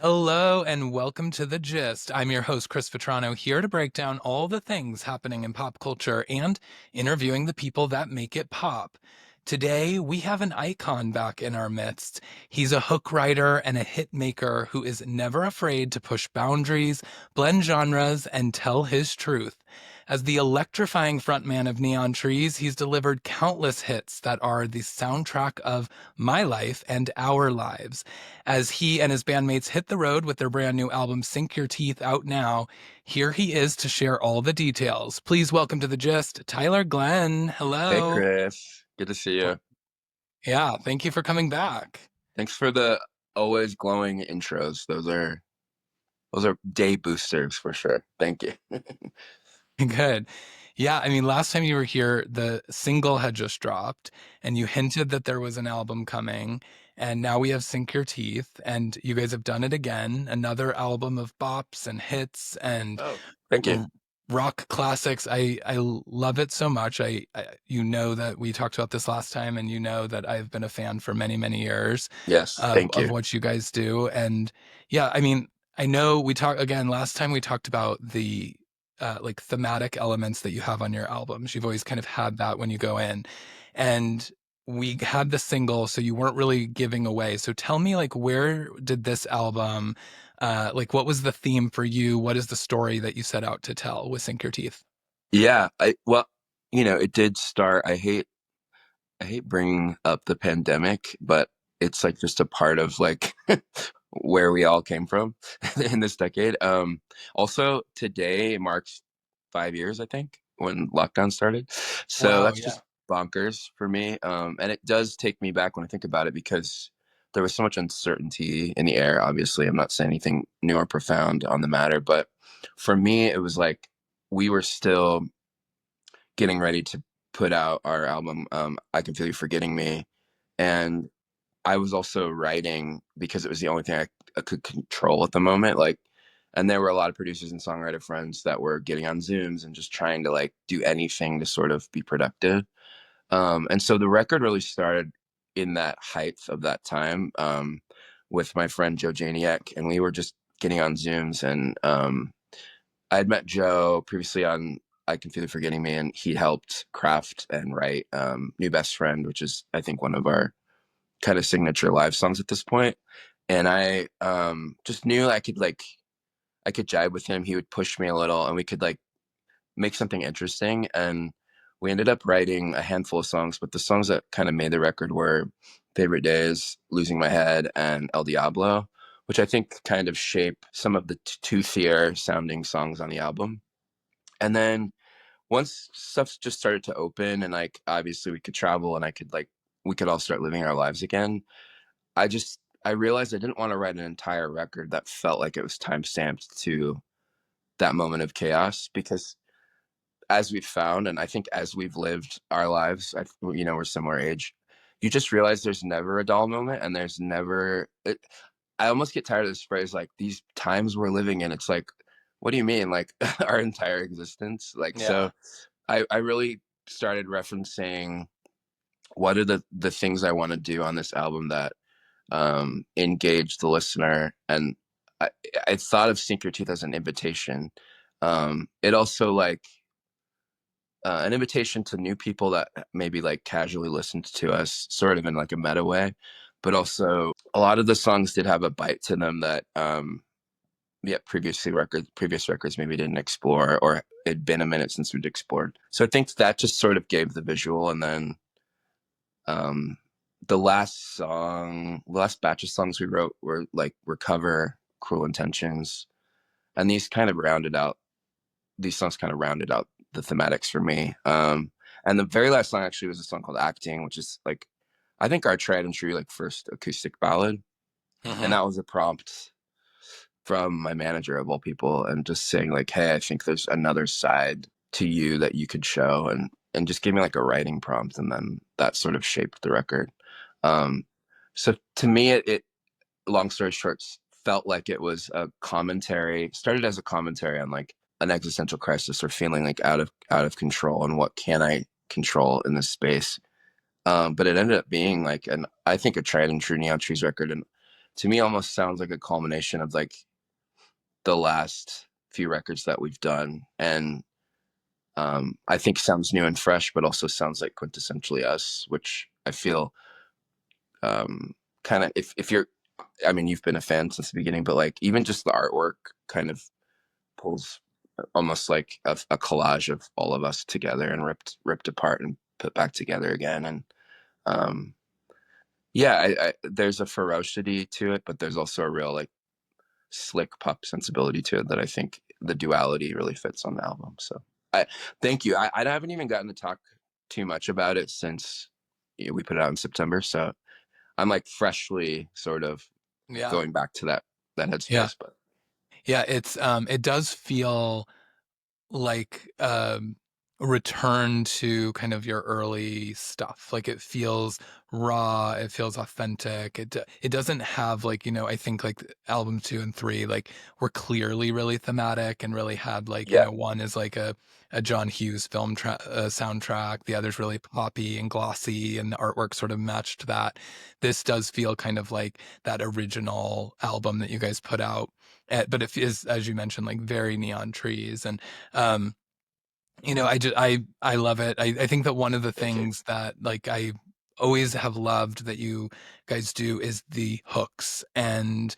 Hello and welcome to The Gist. I'm your host, Chris Vetrano, here to break down all the things happening in pop culture and interviewing the people that make it pop. Today, we have an icon back in our midst. He's a hook writer and a hit maker who is never afraid to push boundaries, blend genres, and tell his truth. As the electrifying frontman of Neon Trees, he's delivered countless hits that are the soundtrack of my life and our lives. As he and his bandmates hit the road with their brand new album, Sink Your Teeth, out now, here he is to share all the details. Please welcome to The Gist, Tyler Glenn. Hey, Hello. Chris. Good to see you. Yeah, thank you for coming back. Thanks for the always glowing intros. Those are day boosters for sure. Thank you. Good. Yeah, I mean, last time you were here, the single had just dropped, and you hinted that there was an album coming, and now we have Sink Your Teeth, and you guys have done it again, another album of bops and hits and Oh, thank you. r- rock classics. I love it so much. You know that we talked about this last time, and you know that I've been a fan for many, many years Yes, of thank of you. what you guys do. And yeah, I mean, I know we talked again last time we talked about the like thematic elements that you have on your albums. You've always kind of had that when you go in. And we had the single, so you weren't really giving away. So tell me, like, where did this album, like, what was the theme for you? What is the story that you set out to tell with Sink Your Teeth? Yeah, it did start. I hate bringing up the pandemic, but it's like just a part of like where we all came from in this decade. Also today marks 5 years, I think, when lockdown started. So Wow, that's yeah. just bonkers for me. And it does take me back when I think about it because there was so much uncertainty in the air. Obviously, I'm not saying anything new or profound on the matter, but for me, it was like we were still getting ready to put out our album, I Can Feel You Forgetting Me. And I was also writing because it was the only thing I could control at the moment. Like, and there were a lot of producers and songwriter friends that were getting on Zooms and just trying to like do anything to sort of be productive. And so the record really started in that height of that time, with my friend Joe Janiak, and we were just getting on Zooms. And I had met Joe previously on I Can Feel You Forgetting Me, and he helped craft and write New Best Friend, which is, I think, one of our kind of signature live songs at this point. And I just knew I could jive with him. He would push me a little, and we could like make something interesting. And we ended up writing a handful of songs, but the songs that kind of made the record were Favorite Days, Losing My Head, and El Diablo, which I think kind of shape some of the toothier sounding songs on the album. And then once stuff just started to open and like obviously we could travel and we could all start living our lives again, I realized I didn't want to write an entire record that felt like it was time stamped to that moment of chaos, because as we've found, and I think as we've lived our lives, we're similar age, you just realize there's never a dull moment, and there's never it, I almost get tired of this phrase, like these times we're living in. It's like, what do you mean? Like our entire existence? Like, Yeah. so I really started referencing what are the things I want to do on this album that engage the listener. And I, I thought of Sink Your Teeth as an invitation. It also like an invitation to new people that maybe like casually listened to us, sort of in like a meta way. But also, a lot of the songs did have a bite to them that yeah, previous records maybe didn't explore, or it'd been a minute since we'd explored. So I think that just sort of gave the visual. And then um the last batch of songs we wrote were like Recover, Cruel Intentions, and these songs kind of rounded out the thematics for me. And the very last song actually was a song called Acting, which is like, I think, our tried and true like first acoustic ballad. And Hmm. that was a prompt from my manager of all people, and just saying like, hey, I think there's another side to you that you could show, and just gave me like a writing prompt, and then that sort of shaped the record. um so to me, it long story short, felt like it was a commentary, started as a commentary on like an existential crisis, or feeling like out of control, and what can I control in this space. But it ended up being like, I think, a tried and true Neon Trees record. And to me almost sounds like a culmination of like the last few records that we've done. And I think sounds new and fresh, but also sounds like quintessentially us, which I feel kind of, if you're, I mean, you've been a fan since the beginning, but like even just the artwork kind of pulls almost like a collage of all of us together and ripped apart and put back together again. And um, yeah, there's a ferocity to it, but there's also a real like slick pop sensibility to it that I think the duality really fits on the album. So I thank you. I haven't even gotten to talk too much about it since we put it out in September. So I'm like freshly sort of Yeah. going back to that Yeah. headspace. But Yeah. It does feel like a return to kind of your early stuff. Like it feels raw, it feels authentic. It doesn't have like, I think like album 2 and 3 like were clearly really thematic and really had like, yeah, one is like a John Hughes film soundtrack, the other's really poppy and glossy, and the artwork sort of matched that. This does feel kind of like that original album that you guys put out. But it is, as you mentioned, like very neon trees. And um, I love it. I think that one of the thank you. things that like I always have loved that you guys do is the hooks. And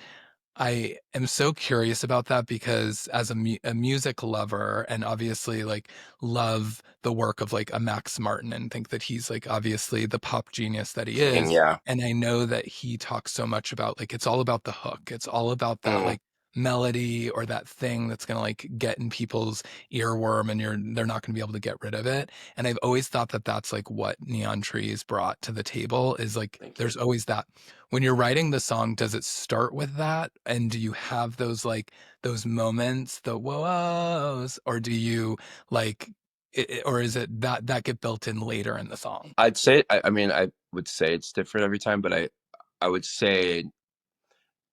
I am so curious about that because as a music lover and obviously like love the work of like a Max Martin and think that he's like obviously the pop genius that he King, is. yeah. And I know that he talks so much about like it's all about the hook. It's all about that Mm, like melody or that thing that's going to like get in people's earworm and they're not going to be able to get rid of it. And I've always thought that that's like what Neon Trees brought to the table is like thank you. there's always that when you're writing the song, does it start with that? And do you have those like those moments, the whoas, or do you like, or is it that get built in later in the song? I'd say I mean I would say it's different every time, but I would say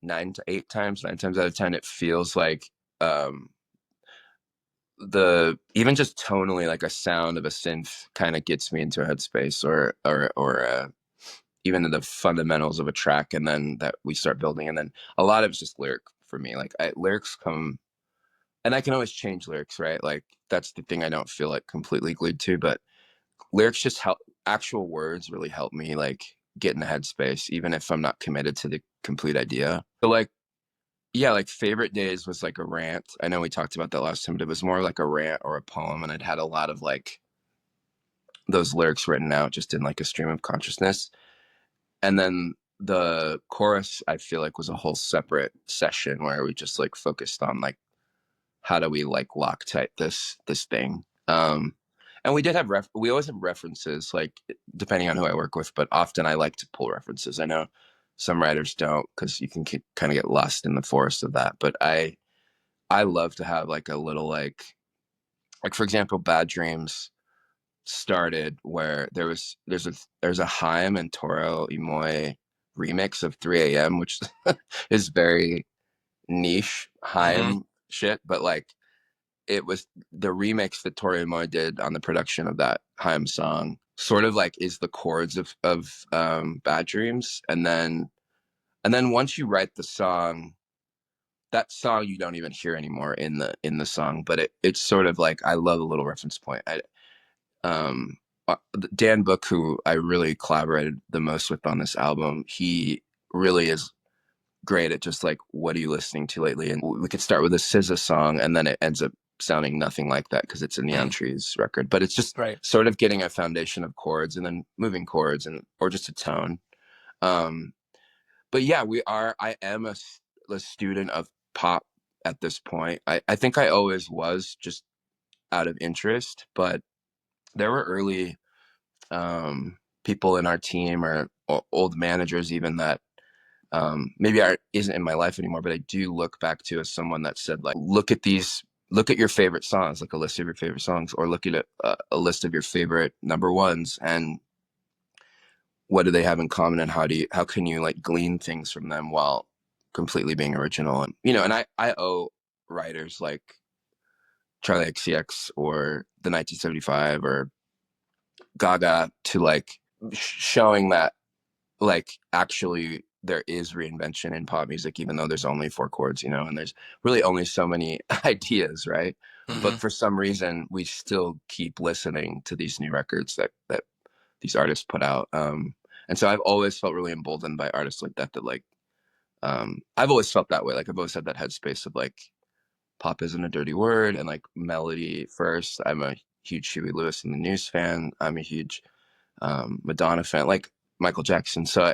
9 times out of 10 it feels like um the even just tonally like a sound of a synth kind of gets me into a headspace or even the fundamentals of a track, and then that we start building, and then a lot of it's just lyric for me. Like lyrics come, and I can always change lyrics, right? Like that's the thing I don't feel like completely glued to, but lyrics just help. Actual words really help me like get in the headspace, even if I'm not committed to the complete idea. So like yeah, like favorite days was like a rant. I know we talked about that last time, but it was more like a rant or a poem, and it had a lot of like those lyrics written out just in like a stream of consciousness. And then the chorus I feel like was a whole separate session where we just like focused on like how do we like Loctite this thing. And we did have we always have references like depending on who I work with, but often I like to pull references. I know some writers don't because you can kind of get lost in the forest of that, but I love to have like a little like for example, Bad Dreams started where there's a Haim and Toro Imoy remix of 3 a.m., which is very niche Hmm. Haim shit, but like it was the remix that Tori Imoy did on the production of that Haim song sort of like is the chords of Bad Dreams, and then once you write the song, that song you don't even hear anymore in the song, but it's sort of like I love a little reference point. Um Dan Book, who I really collaborated the most with on this album, he really is great at just like what are you listening to lately, and we could start with a SZA song and then it ends up sounding nothing like that because it's a Neon Mm, Trees record, but it's just right. sort of getting a foundation of chords and then moving chords and or just a tone. um but yeah, I am a student of pop at this point. I think I always was just out of interest, but there were early people in our team or old managers even that maybe isn't in my life anymore, but I do look back to as someone that said like, look at your favorite songs, like a list of your favorite songs, or look at a list of your favorite number ones, and what do they have in common, and how can you like glean things from them while completely being original, and and I owe writers like Charlie XCX or the 1975 or Gaga to like showing that like actually there is reinvention in pop music, even though there's only four chords, and there's really only so many ideas, right? But Hmm. for some reason, we still keep listening to these new records that these artists put out. And so I've always felt really emboldened by artists like that. That like, I've always felt that way. Like I've always had that headspace of like, pop isn't a dirty word, and like melody first. I'm a huge Huey Lewis and the News fan. I'm a huge Madonna fan, like Michael Jackson. So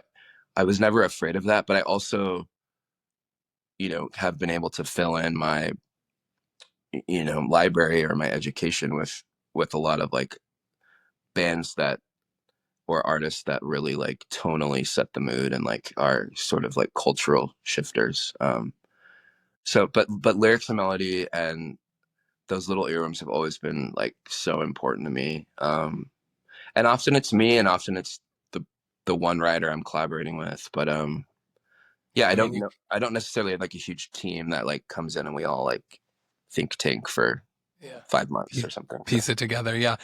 I was never afraid of that, but I also, have been able to fill in my, library or my education with a lot of like bands that or artists that really like tonally set the mood and like are sort of like cultural shifters. So, but lyrics and melody and those little earworms have always been like so important to me. And often it's me, and often it's the one writer I'm collaborating with. But yeah, I I mean, don't know. I don't necessarily have like a huge team that like comes in and we all like think tank for yeah. 5 months or Pie- something. So Piece it together. Yeah.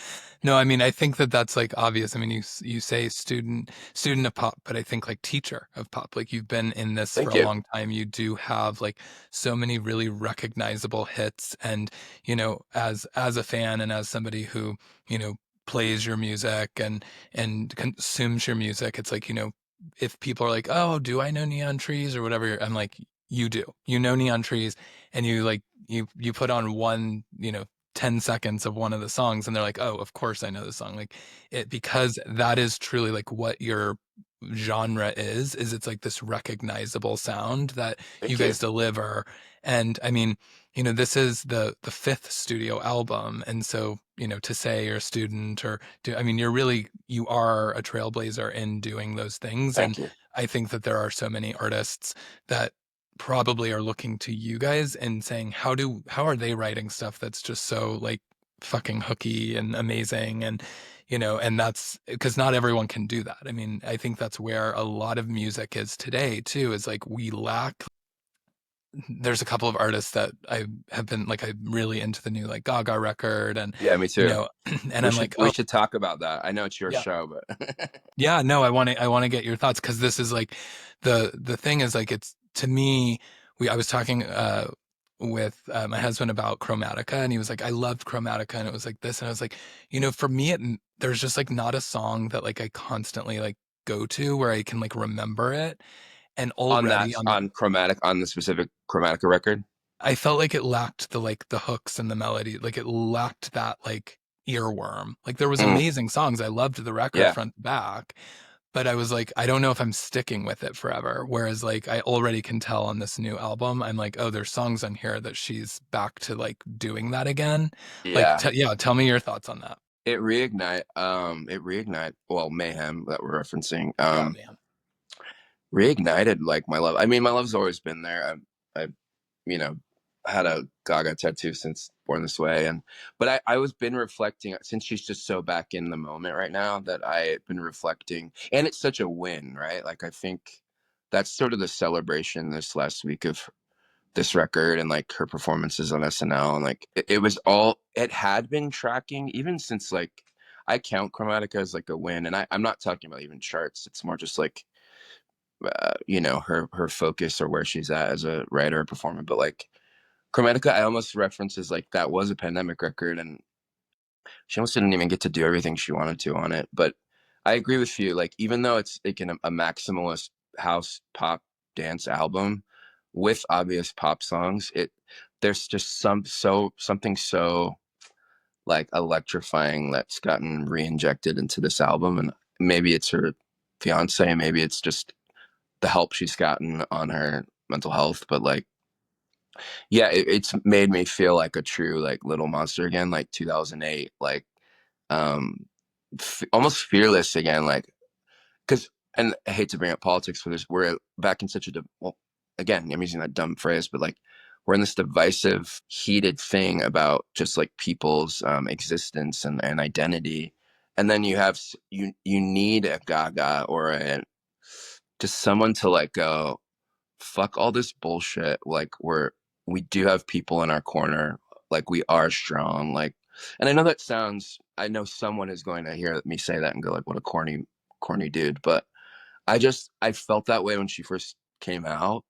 No, I mean, I think that that's like obvious. I mean, you say student of pop, but I think like teacher of pop. Like you've been in this for thank a you, long time. You do have like so many really recognizable hits, and as a fan and as somebody who you know plays your music and consumes your music, it's like if people are like, oh, do I know Neon Trees or whatever, I'm like, you do. You know Neon Trees, and you like you put on one 10 seconds of one of the songs and they're like, oh, of course I know the song. Like it, because that is truly like what your genre is it's like this recognizable sound that you thank you, guys deliver. And I mean, this is the fifth studio album. And so, to say you're a student or do, I mean, you are a trailblazer in doing those things. thank And you, I think that there are so many artists that probably are looking to you guys and saying how are they writing stuff that's just so like fucking hooky and amazing. And and that's because not everyone can do that. I mean, I think that's where a lot of music is today too, is like we lack. There's a couple of artists that I have been like, I'm really into the new like Gaga record, and yeah, me too. and We I'm should like, we oh should talk about that. I know it's your yeah. show, but Yeah, no, I want to get your thoughts because this is like the thing is like it's to me I was talking with my husband about Chromatica, and he was like, I loved Chromatica, and it was like this, and I was like, for me there's just like not a song that like I constantly like go to where I can like remember it. And on already that on chromatic on the specific Chromatica record, I felt like it lacked the hooks and the melody. Like it lacked that like earworm. Like there was mm, amazing songs. I loved the record yeah, front to back, but I was like, I don't know if I'm sticking with it forever. Whereas like I already can tell on this new album, I'm like, oh, there's songs on here that she's back to like doing that again. Like, yeah. yeah, tell me your thoughts on that. It reignite well, Mayhem that we're referencing. Oh man. Reignited like my love. I mean, my love's always been there. I you know had a Gaga tattoo since Born This Way, and but I was been reflecting since she's just so back in the moment right now that I've been reflecting, and it's such a win, right? Like I think that's sort of the celebration this last week of this record and like her performances on SNL, and like it was all it had been tracking even since like I count Chromatica as like a win, and I'm not talking about even charts. It's more just like her focus or where she's at as a writer or performer. But like Chromatica, I almost references like that was a pandemic record, and she almost didn't even get to do everything she wanted to on it. But I agree with you. Like even though it's like a maximalist house pop dance album with obvious pop songs, there's just something so like electrifying that's gotten re-injected into this album, and maybe it's her fiance, maybe it's just the help she's gotten on her mental health. But like yeah, it's made me feel like a true like little monster again, like 2008, like um almost fearless again, like because and I hate to bring up politics for this, we're back in such a well, again, I'm using that dumb phrase, but like we're in this divisive heated thing about just like people's existence and identity, and then you need a Gaga or a just someone to like go fuck all this bullshit. Like we do have people in our corner. Like we are strong. Like, and I know that sounds. I know someone is going to hear me say that and go like, "What a corny dude." But I felt that way when she first came out,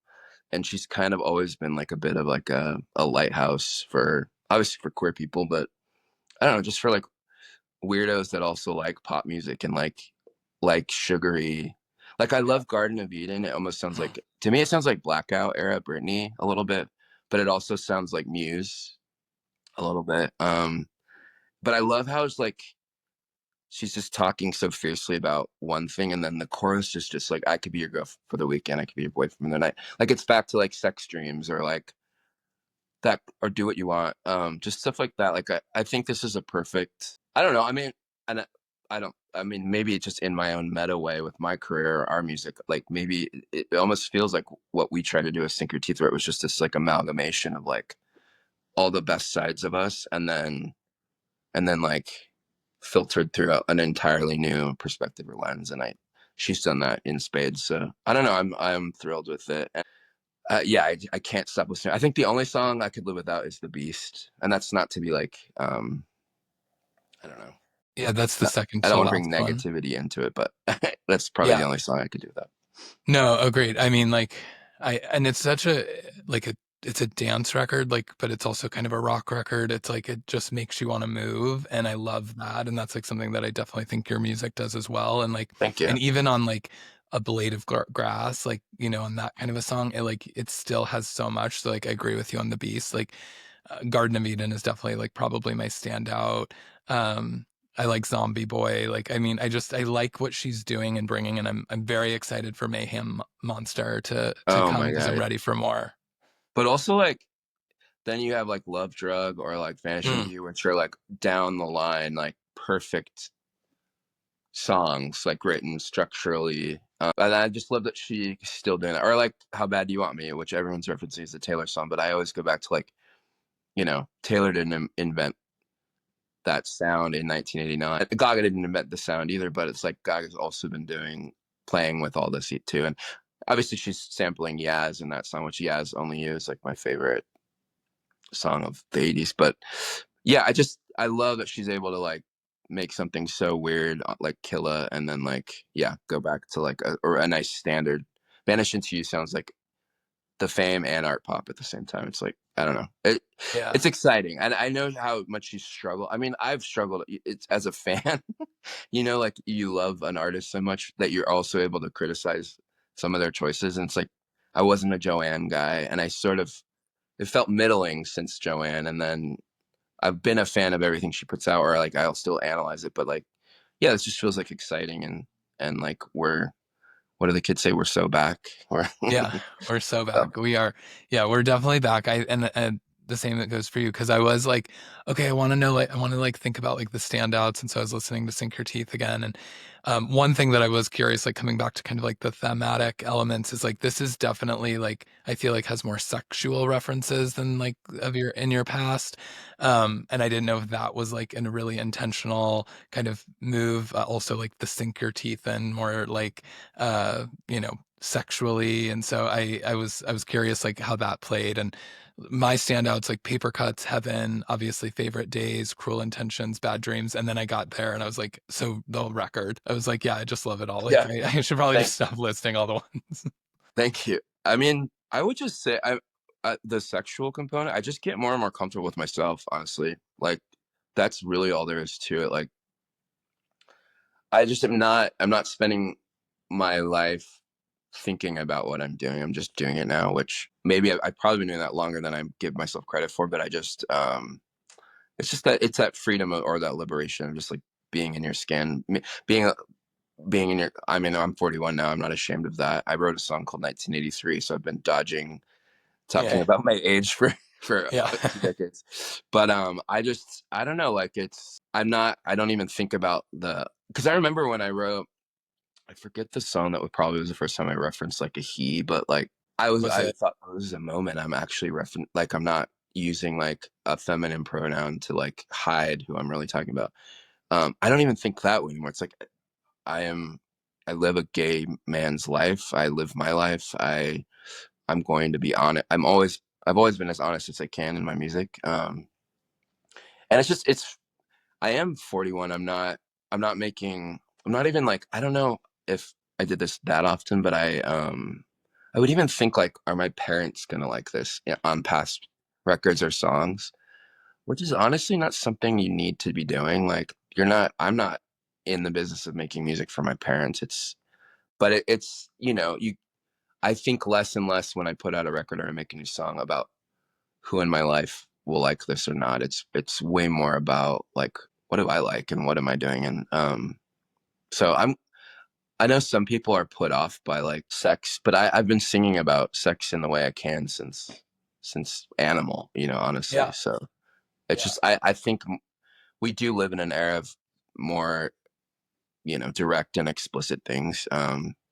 and she's kind of always been like a bit of like a lighthouse for obviously for queer people, but I don't know, just for like weirdos that also like pop music and like sugary. Like I Yeah. love Garden of Eden. It almost sounds like to me it sounds like Blackout era Britney a little bit, but it also sounds like Muse a little bit. But I love how it's like she's just talking so fiercely about one thing, and then the chorus is just like, I could be your girl for the weekend, I could be your boyfriend for the night. Like it's back to like sex dreams or like that or do what you want. Just stuff like that. Like I think this is a perfect I don't know. I mean, and I don't I mean maybe it's just in my own meta way with my career or our music, like maybe it almost feels like what we try to do with Sink Your Teeth, where it was just this like amalgamation of like all the best sides of us, and then like filtered through an entirely new perspective or lens, and I she's done that in spades, so I don't know, I'm thrilled with it. And yeah, I can't stop listening. I think the only song I could live without is The Beast, and that's not to be like I don't know, Yeah, that's the no, second I don't to want to bring last one. negativity into it, but that's probably the Yeah. only song I could do without. No, agreed. I mean, like, and it's such a, like it's a dance record, like, but it's also kind of a rock record. It's like, it just makes you want to move. And I love that. And that's like something that I definitely think your music does as well. And like, Thank you. and even on like a blade of grass, like, on that kind of a song, it still has so much. So like, I agree with you on the beast. Like, Garden of Eden is definitely like probably my standout. I like Zombie Boy. Like, I mean, I like what she's doing and bringing, and I'm very excited for Mayhem Monster to Oh come my because I'm god. ready for more. But also like then you have like Love Drug or like Vanishing Mm, View, which are like down the line like perfect songs, like written structurally. And I just love that she's still doing that. Or like How Bad Do You Want Me, which everyone's referencing as a Taylor song, but I always go back to like, Taylor didn't invent that sound in 1989. Gaga didn't invent the sound either, but it's like Gaga's also been playing with all this heat too. And obviously she's sampling Yaz in that song, which Yaz Only You is like my favorite song of the 80s. But yeah, I love that she's able to like make something so weird like Killa, and then like yeah, go back to like a nice standard. Vanish Into You sounds like the Fame and art pop at the same time. It's like I don't know, yeah, it's exciting, and I know how much she's struggled. I mean, I've struggled. It's as a fan, like you love an artist so much that you're also able to criticize some of their choices, and it's like I wasn't a Joanne guy, and I sort of it felt middling since Joanne, and then I've been a fan of everything she puts out, or like I'll still analyze it, but like, yeah, this just feels like exciting, and like what do the kids say? We're so back. Or yeah, we're so so, back. We are, yeah, we're definitely back. And the same that goes for you because I was like, okay, I want to know, like, I want to like think about like the standouts, and so I was listening to Sink Your Teeth again, and one thing that I was curious, like coming back to kind of like the thematic elements, is like this is definitely like I feel like has more sexual references than like of your in your past, and I didn't know if that was like a really intentional kind of move. Also, like the Sink Your Teeth and more like sexually, and so I was curious like how that played. And my standouts like Paper Cuts, Heaven, obviously Favorite Days, Cruel Intentions, Bad Dreams, and then I got there and I was like, so the record, I was like, yeah, I just love it all. Like yeah, I should probably thank just stop listing all the ones. thank you. I mean, I would just say the sexual component. I just get more and more comfortable with myself, honestly. Like that's really all there is to it. Like I just am not. I'm not spending my life thinking about what I'm doing. I'm just doing it now, which maybe I've probably been doing that longer than I give myself credit for. But I just, it's just that it's that freedom or that liberation of just like being in your skin, being being in your. I mean, I'm 41 now. I'm not ashamed of that. I wrote a song called 1983, so I've been dodging talking Yeah, about my age for yeah. 2 decades. But I don't know. Like I don't even think about the because I remember when I wrote I forget the song that would probably was the first time I referenced like a he, but like Was I it? thought oh, this is a moment I'm actually like I'm not using like a feminine pronoun to like hide who I'm really talking about. I don't even think that way anymore. It's like I am I live a gay man's life. I live my life. I'm going to be honest. I've always been as honest as I can in my music. And it's I am 41. I'm not making I'm not even like I don't know if I did this that often, but I would even think like, are my parents gonna like this on past records or songs? Which is honestly not something you need to be doing. Like I'm not in the business of making music for my parents. But it's, I think less and less when I put out a record or I make a new song about who in my life will like this or not. It's way more about like, what do I like and what am I doing? And so I know some people are put off by like sex, but I've been singing about sex in the way I can since Animal, honestly. Yeah. So it's Yeah. just I think we do live in an era of more, direct and explicit things.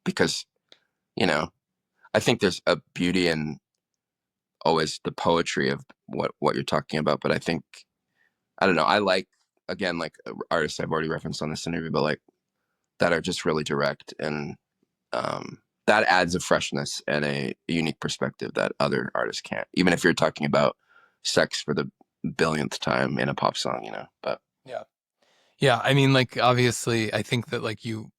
Because, you know, I think there's a beauty in always the poetry of what you're talking about. But I think, I don't know, I like, again, like artists I've already referenced on this interview, but like that are just really direct, and that adds a freshness and a unique perspective that other artists can't, even if you're talking about sex for the billionth time in a pop song, but Yeah. Yeah, I mean, like obviously, I think that like you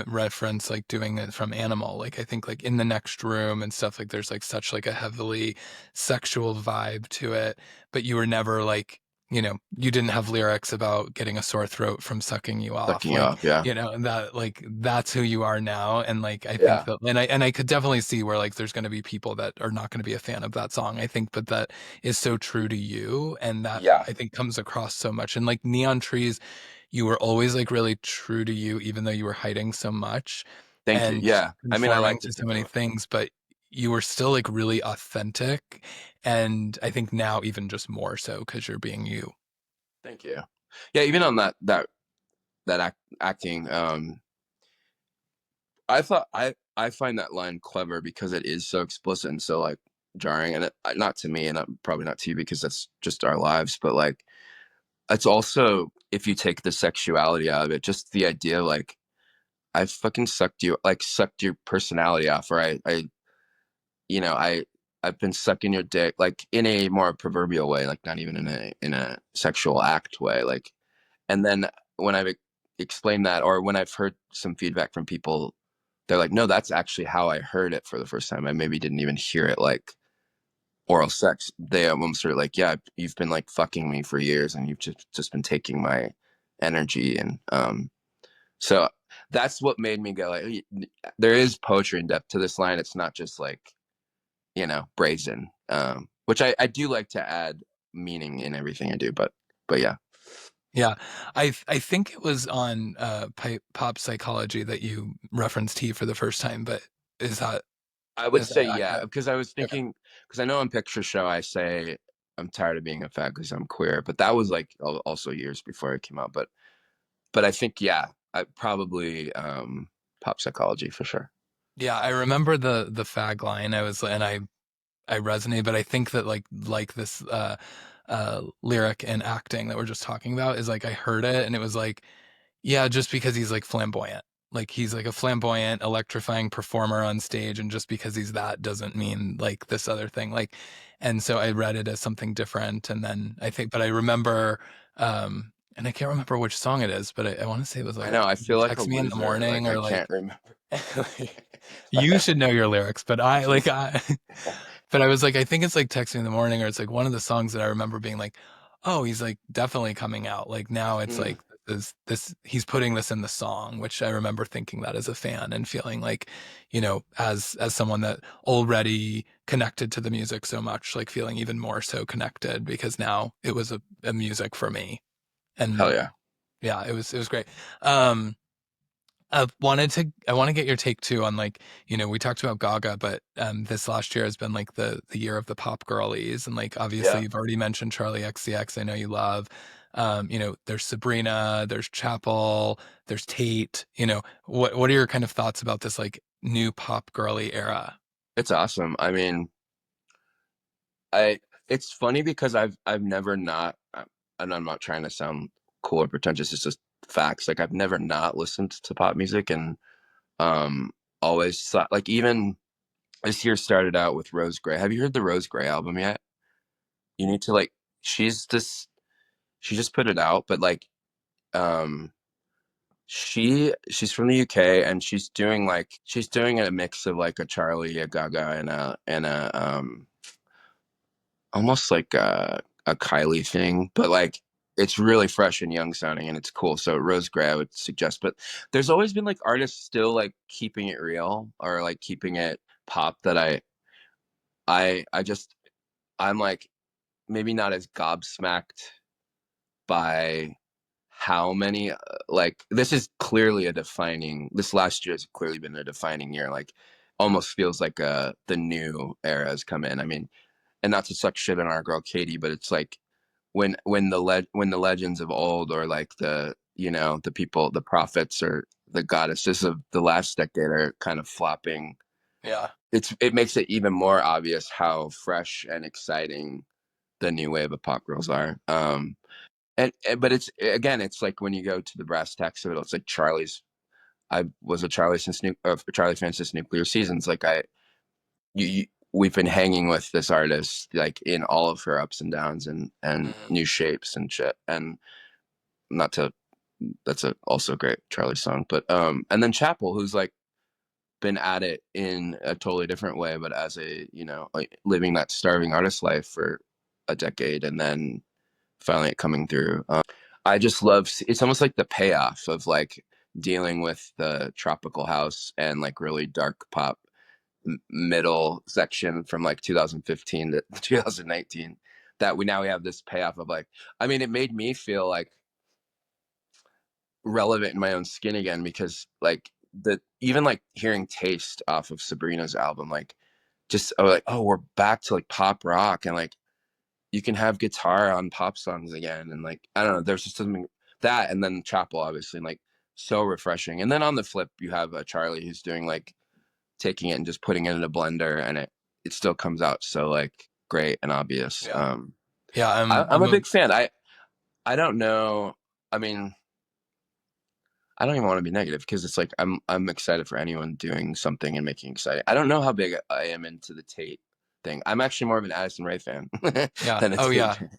reference like doing it from Animal. Like I think like in the next room and stuff like there's like such like a heavily sexual vibe to it, but you were never like you didn't have lyrics about getting a sore throat from sucking you off. sucking you Like off. Yeah. and that like that's who you are now. And like I think Yeah. that and I could definitely see where like there's going to be people that are not going to be a fan of that song. I think, but that is so true to you, and that Yeah. I think comes across so much. And like Neon Trees, you were always like really true to you, even though you were hiding so much Thank you. and Yeah. I mean, I conforming like to to so think many of. things, but you were still like really authentic. And I think now even just more so because you're being you. Thank you. Yeah, even on acting, I find that line clever because it is so explicit and so like jarring, and not to me, and probably not to you because that's just our lives, but like it's also, if you take the sexuality out of it, just the idea like I fucking sucked your personality off, or you know, I I've been sucking your dick, like in a more proverbial way, like not even in a sexual act way, like. And then when I've explained that, or when I've heard some feedback from people, they're like, no, that's actually how I heard it for the first time. I maybe didn't even hear it like oral sex. They almost sort of like, yeah, you've been like fucking me for years, and you've just been taking my energy, and so that's what made me go like, there is poetry and depth to this line. It's not just like, brazen, which I do like to add meaning in everything I do, but yeah. Yeah. I think it was on Pop Psychology that you referenced he for the first time, but is that I would is say that yeah, accurate? because I was Okay. thinking, because I know on Picture Show I say I'm tired of being a fag because I'm queer, but that was like also years before it came out. But I think, yeah, I probably pop psychology for sure. Yeah, I remember the fag line. I was and I resonate, but I think that like this lyric and acting that we're just talking about is like I heard it and it was like, yeah, just because he's like flamboyant. Like he's like a flamboyant, electrifying performer on stage, and just because he's that doesn't mean like this other thing. Like, and so I read it as something different, and then but I remember, and I can't remember which song it is, but I want to say it was I like know, I feel like a "Text Me in the loser. Morning" Like I or can't like remember. you should know your lyrics, but but I was like, I think it's like "Text Me in the Morning," or it's like one of the songs that I remember being like, oh, he's like definitely coming out. Like now it's Mm, like this he's putting this in the song, which I remember thinking that as a fan and feeling like, as someone that already connected to the music so much, like feeling even more so connected because now it was a music for me. hell And yeah. yeah, it was great. Um, I want to get your take too on like, we talked about Gaga, but this last year has been like the year of the pop girlies, and like obviously Yeah. you've already mentioned Charlie XCX. I know you love. There's Sabrina, there's Chapel, there's Tate. What are your kind of thoughts about this like new pop girly era? It's awesome. I mean, I it's funny because I've never not, and I'm not trying to sound cool or pretentious, it's just facts. Like I've never not listened to pop music, and um always thought like, even this year started out with Rose Gray. Have you heard the Rose Gray album yet? You need to like, she's this she just put it out, but like, um She's from the UK, and she's doing a mix of like a Charlie, a Gaga, and a almost like a Kylie thing, but like it's really fresh and young sounding, and it's cool. So Rose Gray, I would suggest. But there's always been like artists still like keeping it real or like keeping it pop that I just I'm like maybe not as gobsmacked by how many like this is clearly a defining this last year has clearly been a defining year, like almost feels like the new era has come in. I mean, and not to suck shit on our girl Katie, but it's like when the legends of old, or like the the people, the prophets or the goddesses of the last decade are kind of flopping. Yeah. It makes it even more obvious how fresh and exciting the new wave of pop girls are. But it's again, it's like when you go to the brass tacks of it, it's like Charlie's. I was a Charlie fan since Nuclear Seasons. Like we've been hanging with this artist like in all of her ups and downs and Mhm. new shapes and shit. And not to that's a also a great Charlie song, but and then Chapel, who's like been at it in a totally different way, but as a like living that starving artist life for a decade, and then finally coming through. I just love it's almost like the payoff of like dealing with the tropical house and like really dark pop middle section from like 2015 to 2019, that we have this payoff of like, I mean, it made me feel like relevant in my own skin again, because like the even like hearing Taste off of Sabrina's album, like just like, oh, we're back to like pop rock, and like you can have guitar on pop songs again, and like I don't know, there's just something that, and then Chapel obviously, like so refreshing. And then on the flip, you have a Charlie who's doing like taking it and just putting it in a blender, and it still comes out so like great and obvious. Yeah. Yeah. I'm a big fan. I don't know. I mean, I don't even want to be negative, because it's like I'm excited for anyone doing something and making exciting. I don't know how big I am into the Tate thing. I'm actually more of an Addison Rae fan Yeah. than a Oh, Tate yeah. fan.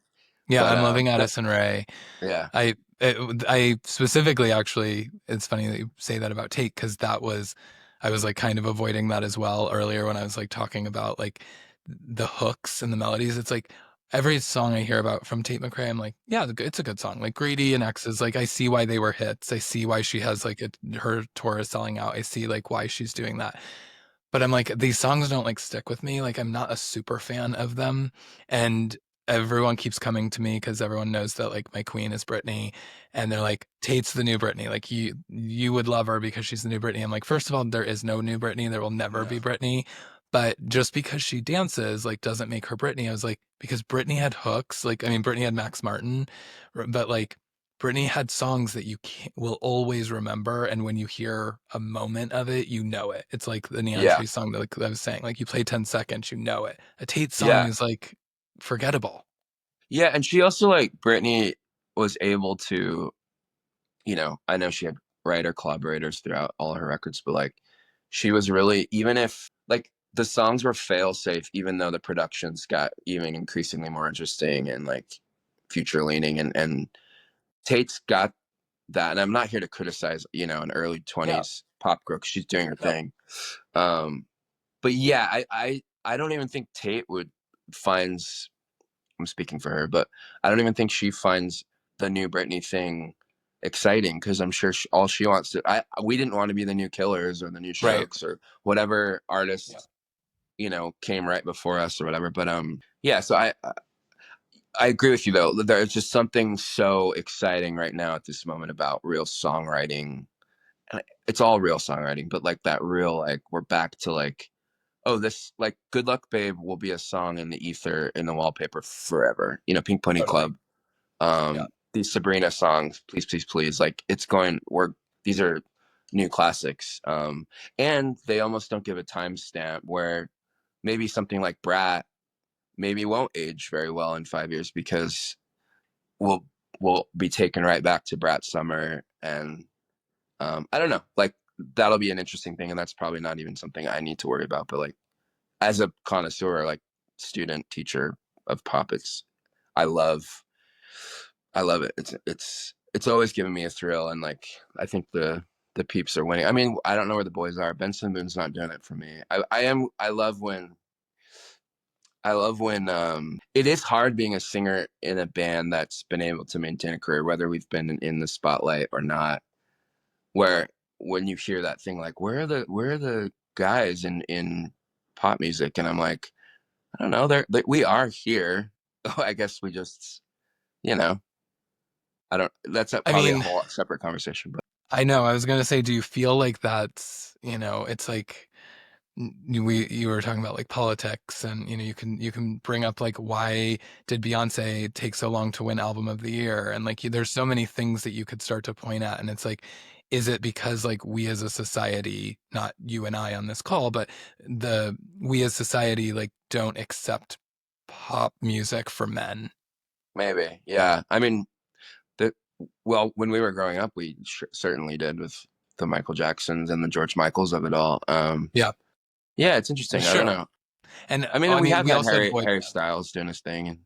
Yeah. But I'm loving Addison Rae. yeah, I specifically actually, it's funny that you say that about Tate because I was like kind of avoiding that as well earlier when I was like talking about like the hooks and the melodies. It's like every song I hear about from Tate McRae, I'm like, yeah, it's a good song. Like Greedy and X's, like I see why they were hits. I see why she has like her tour is selling out. I see like why she's doing that. But I'm like, these songs don't like stick with me. Like I'm not a super fan of them. And everyone keeps coming to me because everyone knows that like my queen is Britney. And they're like, Tate's the new Britney. Like you would love her because she's the new Britney. I'm like, first of all, there is no new Britney. There will never no, be Britney. But just because she dances, like, doesn't make her Britney. I was like, because Britney had hooks. Like, I mean, Britney had Max Martin, but like Britney had songs that will always remember, and when you hear a moment of it, you know it. It's like the Neon yeah, Tree song that like, I was saying, like you play 10 seconds, you know it. A Tate song yeah, is like forgettable. yeah. And she also like Brittany was able to, I know she had writer collaborators throughout all her records, but like she was really, even if like the songs were fail safe, even though the productions got even increasingly more interesting and like future leaning, and Tate's got that. And I'm not here to criticize, an early Yeah. 20s pop girl, 'cause she's doing her No. thing. Um, but yeah, I don't even think Tate would finds I'm speaking for her, but I don't even think she finds the new Britney thing exciting, because I'm sure all she wants to. We didn't want to be the new Killers or the new Right. Strokes or whatever Yeah. artist came right before us or whatever. But yeah. So I agree with you though. There's just something so exciting right now at this moment about real songwriting. And it's all real songwriting, but like that real, like we're back to like, oh, this like Good Luck Babe will be a song in the ether in the wallpaper forever. Pink Pony Totally. Club, Yeah. these Sabrina songs, Please Please Please, like it's going we're these are new classics. And they almost don't give a timestamp, where maybe something like Brat maybe won't age very well in 5 years, because we'll we'll be taken right back to Brat Summer. And I don't know, like that'll be an interesting thing, and that's probably not even something I need to worry about. But like as a connoisseur, like student teacher of pop, I love I love it. it's always given me a thrill, and like I think the peeps are winning. I mean, I don't know where the boys are. Benson Boone's not doing it for me. I love when it is hard being a singer in a band that's been able to maintain a career, whether we've been in the spotlight or not. Where when you hear that thing like, where are the guys in pop music? And I'm like, I don't know. We are here. I guess we just, you know, I don't. That's I probably a mean, whole separate conversation. But I know. I was gonna say, do you feel like that's, it's like you were talking about like politics, and you can bring up like, why did Beyonce take so long to win Album of the Year, and like there's so many things that you could start to point at, and it's like, is it because like we as a society, not you and I on this call, but the we as society like don't accept pop music for men? maybe, yeah. I mean, the well, when we were growing up, we certainly did with the Michael Jacksons and the George Michaels of it all. Yeah, Yeah, it's interesting. it's I don't true. know. And I mean, I we mean, have we had also had Harry boy Harry bands. Styles doing his thing, and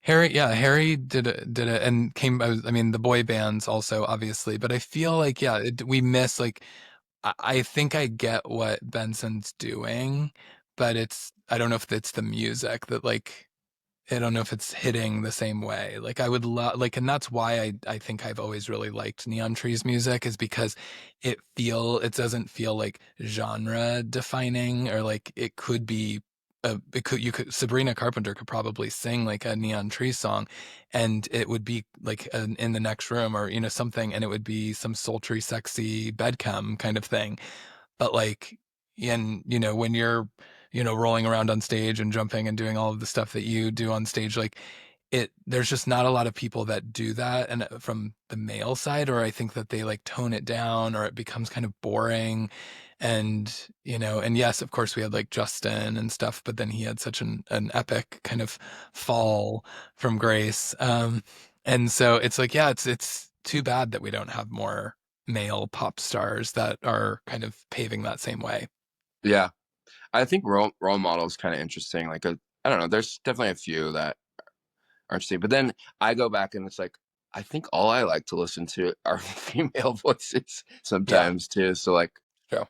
Harry did it and came. I mean, the boy bands also, obviously, but I feel like, yeah, we miss like. I think I get what Benson's doing, but I don't know if it's the music that like, I don't know if it's hitting the same way. Like I would love, like, and that's why I think I've always really liked Neon Trees music, is because it doesn't feel like genre defining, or like it could be you could Sabrina Carpenter could probably sing like a Neon Trees song, and it would be like in the next room, or something, and it would be some sultry, sexy bedcam kind of thing. But like, and when you're rolling around on stage and jumping and doing all of the stuff that you do on stage, like, there's just not a lot of people that do that, and from the male side, or I think that they like tone it down, or it becomes kind of boring. And and yes, of course we had like Justin and stuff, but then he had such an epic kind of fall from grace. And so it's like, yeah, it's too bad that we don't have more male pop stars that are kind of paving that same way. yeah, I think role model is kind of interesting. Like I don't know. There's definitely a few that are interesting, but then I go back and it's like I think all I like to listen to are female voices Yeah, sometimes too. So like true.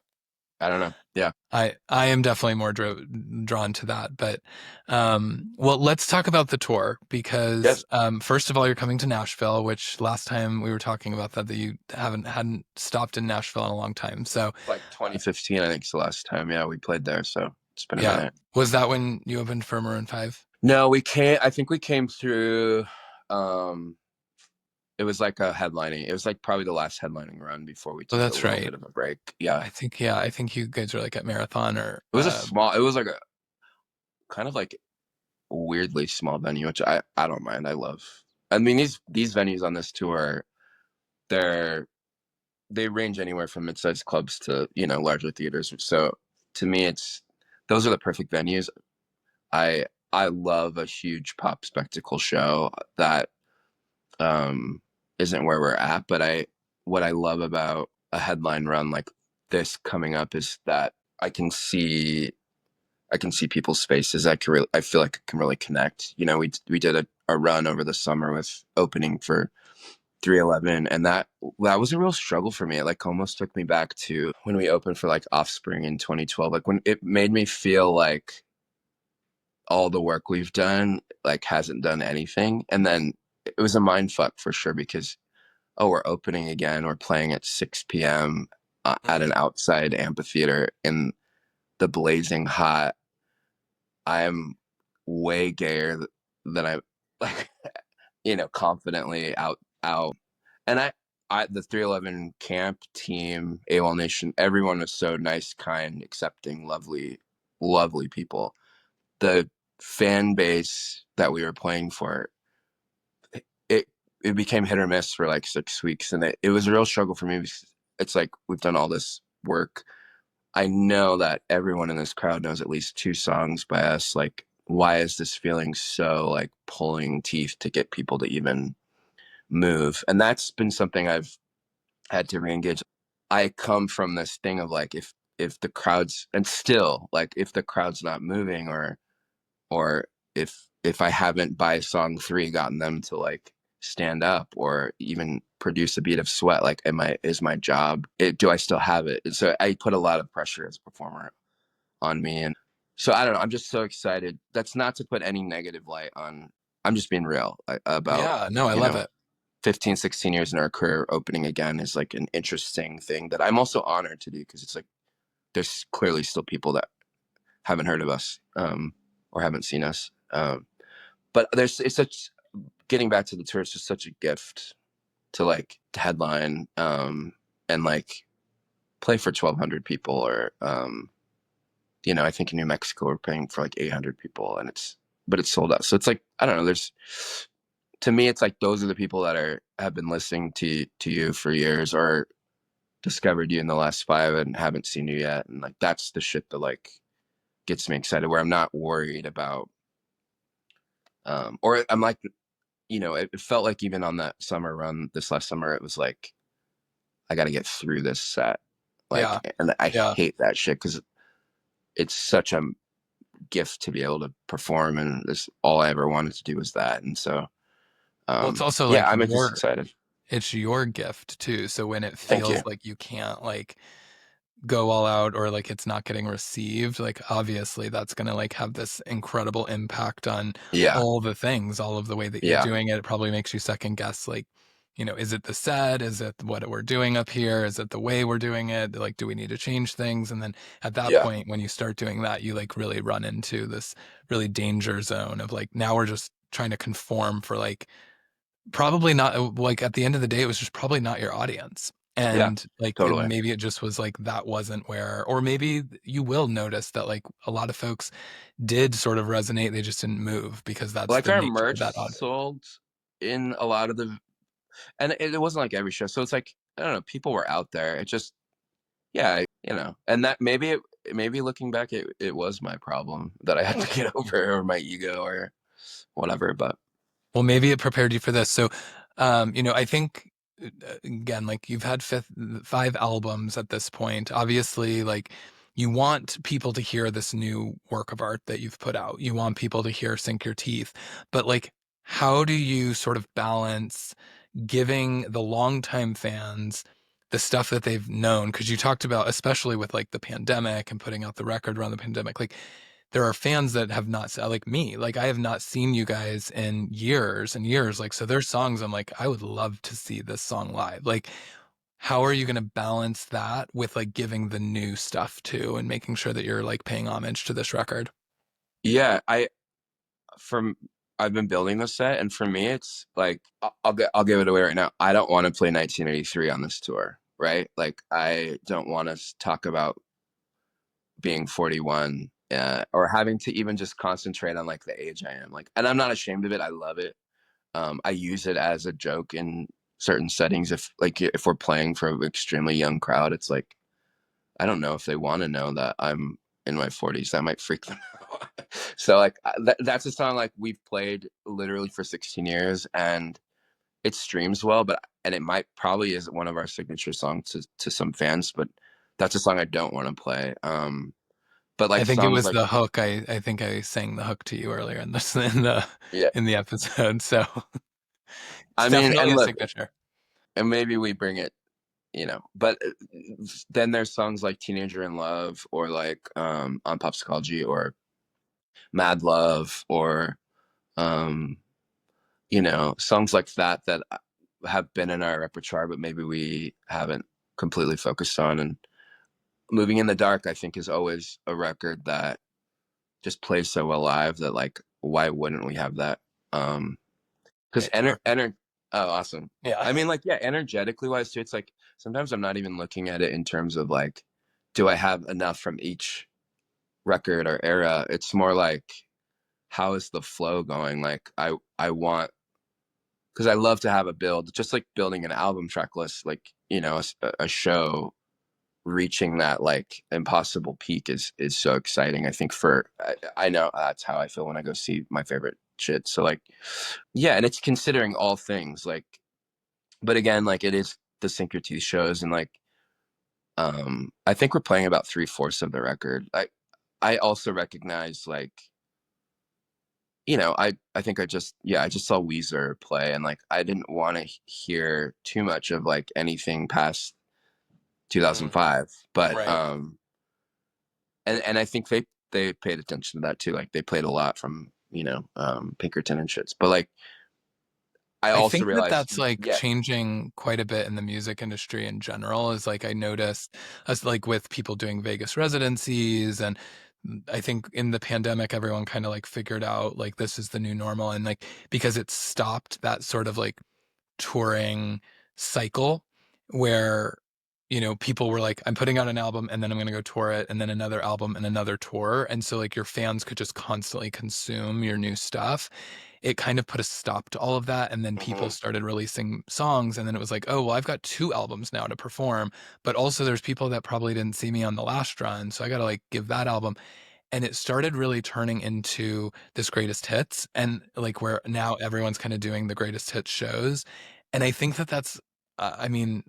I don't know. Yeah. I am definitely more drawn to that. But well, let's talk about the tour, because Yes. first of all, you're coming to Nashville, which last time we were talking about that you hadn't stopped in Nashville in a long time. So Like 2015, I think is the last time. Yeah, we played there. So it's been a yeah, minute. was that when you opened for Maroon 5? No, we came. I think we came through. Um, it was like a headlining. It was like probably the last headlining run before we Oh, took a that's little right. bit of a break. Yeah, I think, yeah, I think you guys are like at Marathon, or it was a small. It was like a kind of like weirdly small venue, which I don't mind. I love. I mean these venues on this tour, they're they range anywhere from mid-sized clubs to larger theaters. So to me, it's those are the perfect venues. I love a huge pop spectacle show that um isn't where we're at, but I what I love about a headline run like this coming up is that I can see people's faces. I feel like I can really connect. We did a run over the summer with opening for 311, and that was a real struggle for me. It like almost took me back to when we opened for like Offspring in 2012. Like when it made me feel like all the work we've done like hasn't done anything. And then it was a mind fuck for sure because we're opening again. We're playing at 6 p.m. At an Mhm. outside amphitheater in the blazing hot. I'm way gayer than I like, confidently out. And I the 311 camp team, AWOL Nation, everyone was so nice, kind, accepting, lovely, lovely people. The fan base that we were playing for, it it became hit or miss for like 6 weeks, and it was a real struggle for me because it's like we've done all this work. I know that everyone in this crowd knows at least two songs by us. Like, why is this feeling so like pulling teeth to get people to even move? And that's been something I've had to reengage. I come from this thing of like if the crowd's and still like if the crowd's not moving or if I haven't by song three gotten them to like stand up or even produce a beat of sweat. Like, is my job, do I still have it? And so I put a lot of pressure as a performer on me. And so I don't know, I'm just so excited. That's not to put any negative light on, I'm just being real about, Yeah, no, I you love know, it. 15, 16 years in our career, opening again is like an interesting thing that I'm also honored to do, because it's like there's clearly still people that haven't heard of us, or haven't seen us. But it's such, getting back to the tour, it's just such a gift to like to headline, and like play for 1,200 people, or I think in New Mexico we're playing for like 800 people, and it's sold out. So it's like, I don't know. There's, to me, it's like those are the people that have been listening to you for years, or discovered you in the last 5 and haven't seen you yet, and like that's the shit that like gets me excited. Where I'm not worried about, or I'm like, it felt like even on that summer run this last summer, it was like I got to get through this set, like, Yeah. and I Yeah. hate that shit because it's such a gift to be able to perform, and this all I ever wanted to do was that. And so Well, it's also yeah, like I'm just excited. it's your gift too. So when it Thank you. feels like you can't like go all out, or like it's not getting received, like obviously that's going to like have this incredible impact on Yeah, all the things, all of the way that you're yeah, doing it. It probably makes you second guess, like, is it the set? Is it what we're doing up here? Is it the way we're doing it? Like, do we need to change things? And then at that yeah, point, when you start doing that, you like really run into this really danger zone of like, now we're just trying to conform for like, probably not, like at the end of the day, it was just probably not your audience. yeah, And like, totally. maybe it just was like that wasn't where, or maybe you will notice that like a lot of folks did sort of resonate. They just didn't move because that's Like the our nature of merch that audience. sold in a lot of the, and it wasn't like every show. So it's like, I don't know, people were out there. It just, yeah, and that maybe looking back, it was my problem that I had to get over, or my ego, or whatever. But Well, maybe it prepared you for this. So, I think again, like you've had 5 albums at this point. Obviously, like you want people to hear this new work of art that you've put out. You want people to hear Sink Your Teeth. But like, how do you sort of balance giving the longtime fans the stuff that they've known? Because you talked about, especially with like the pandemic and putting out the record around the pandemic, like there are fans that have not, like me, like I have not seen you guys in years and years. Like, so there's songs I'm like, I would love to see this song live. Like, how are you going to balance that with like giving the new stuff too and making sure that you're like paying homage to this record? yeah, from I've been building this set, and for me, it's like I'll give it away right now. I don't want to play 1983 on this tour, right? Like, I don't want to talk about being 41, or having to even just concentrate on like the age I am. Like, and I'm not ashamed of it. I love it. I use it as a joke in certain settings. If we're playing for an extremely young crowd, it's like I don't know if they want to know that I'm in my 40s. That might freak them out. So like that's a song like we've played literally for 16 years, and it streams well, and it might probably is one of our signature songs to some fans, but that's a song I don't want to play. But I like think it songs was like, the hook. I think I sang the hook to you earlier in this in the yeah, episode. So it's I mean, definitely and a look, signature. and maybe we bring it, but then there's songs like Teenager in Love, or like on Popsicology, or Mad Love, or um songs like that have been in our repertoire, but maybe we haven't completely focused on. And Moving in the Dark, I think, is always a record that just plays so well live that, like, why wouldn't we have that? Because It's perfect. oh, awesome. Yeah. I mean, like, yeah, energetically wise too, it's like sometimes I'm not even looking at it in terms of like, do I have enough from each record or era? It's more like, how is the flow going? Like, I want, because I love to have a build, just like building an album track list, like, a show reaching that like impossible peak is so exciting. I think I know that's how I feel when I go see my favorite shit. So like, yeah, and it's considering all things, like, but again, like, it is the Sink Your Teeth shows, and like, I think we're playing about 3/4 of the record. I also recognize, like, I think I just saw Weezer play, and like I didn't want to hear too much of like anything past Mm, 2005, but right. and I think they paid attention to that too. Like they played a lot from Pinkerton and shits. But like I I also think that realized, that's like yeah, changing quite a bit in the music industry in general. Is like I noticed as like with people doing Vegas residencies, and I think in the pandemic everyone kind of like figured out like this is the new normal, and like because it stopped that sort of like touring cycle where people were like, I'm putting out an album and then I'm going to go tour it and then another album and another tour, and so like your fans could just constantly consume your new stuff. It kind of put a stop to all of that, and then people hmm started releasing songs, and then it was like, oh well, I've got two albums now to perform, but also there's people that probably didn't see me on the last run, so I got to like give that album. And it started really turning into this greatest hits, and like where now everyone's kind of doing the greatest hits shows. And I think that that's I mean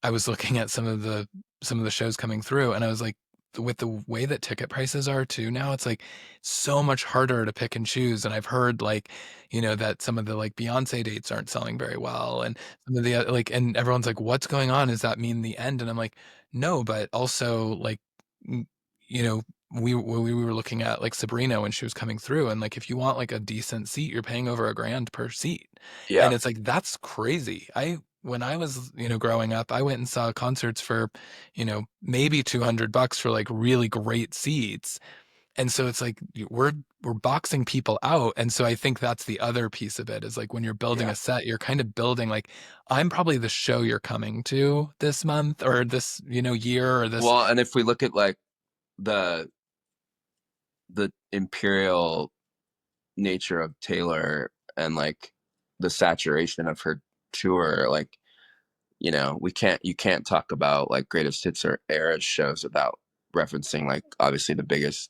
I was looking at some of the shows coming through, and I was like, with the way that ticket prices are too now, it's like so much harder to pick and choose. And I've heard like that some of the like Beyonce dates aren't selling very well, and some of the like, and everyone's like, what's going on, does that mean the end? And I'm like, no, but also like, mm, you know we were looking at like Sabrina when she was coming through, and like if you want like a decent seat, you're paying over $1,000 per seat. yeah, And it's like that's crazy. I When I was growing up, I went and saw concerts for maybe $200 for like really great seats. And so it's like we're boxing people out. And so I think that's the other piece of it, is like when you're building yeah. a set, you're kind of building like, I'm probably the show you're coming to this month or this year or this. Well, and if we look at like the the imperial nature of Taylor and like the saturation of her tour, like we can't you can't talk about like greatest hits or era shows without referencing like obviously the biggest